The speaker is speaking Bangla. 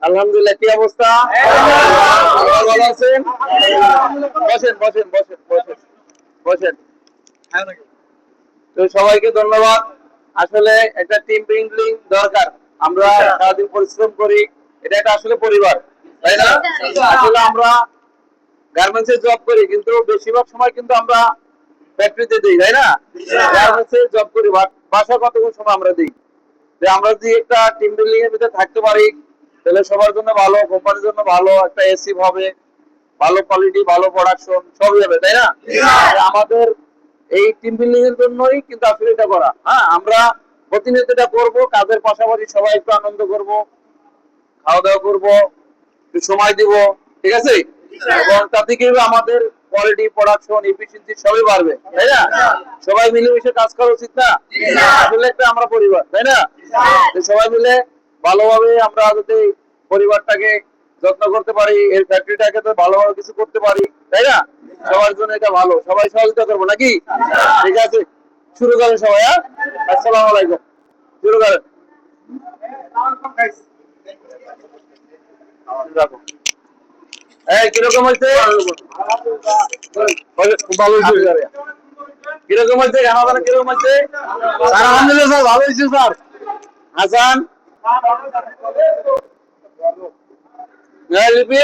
আলহামদুলিল্লাহ, কি অবস্থা? ভালো আছেন? বসেন বসেন বসেন বসেন বসেন। তো সবাইকে ধন্যবাদ। আসলে একটা টিম বিল্ডিং দরকার। আমরা সারাদিন পরিশ্রম করি, এটা একটা আসলে পরিবার, তাই না? আসলে আমরা গার্মেন্টসে জব করি, কিন্তু বেশিরভাগ সময় কিন্তু আমরা ফ্যাক্টরিতে দিই, তাই না? গার্মেন্টসে জব করি, বাসা কতক্ষণ সময় আমরা দিই। যে আমরা যদি একটা টিম বিল্ডিং এর ভিতরে থাকতে পারি, তাহলে সবার জন্য ভালো, কোম্পানির জন্য ভালো, একটা এসি হবে, ভালো কোয়ালিটি, ভালো প্রোডাকশন সবই হবে, তাই না? আমাদের এই টিম বিল্ডিং এর জন্যই কিন্তু আসলে এটা করা। হ্যাঁ, আমরা প্রতিনিয়ত এটা করবো, কাজের পাশাপাশি সবাই একটু আনন্দ করব, খাওয়া দাওয়া করবো, একটু সময় দিব, ঠিক আছে? এবং তাতে কি হবে, আমাদের কোয়ালিটি, প্রোডাকশন, এফিসিয়েন্সি সবই বাড়বে, তাই না? সবাই মিলেমিশে কাজ করা উচিত না? আসলে একটা আমরা পরিবার, তাই না? সবাই মিলে ভালোভাবে আমরা যদি পরিবারটাকে যত্ন করতে পারি, এই ফ্যাক্টরিটাকে তো ভালোভাবে কিছু করতে পারি, তাই না? সবার জন্য এটা ভালো, সবাই সহযোগিতা করবো নাকি? ঠিক আছে, শুরু করেন সবাই। হ্যাঁ, আসসালামু আলাইকুম। শুরু করেন। কিরকম হয়েছে? ভালো হয়েছে। কিরকম হয়েছে? খানা কিরকম হয়েছে? আলহামদুলিল্লাহ স্যার, ভালো হয়েছে স্যার। হাসান, লিপি।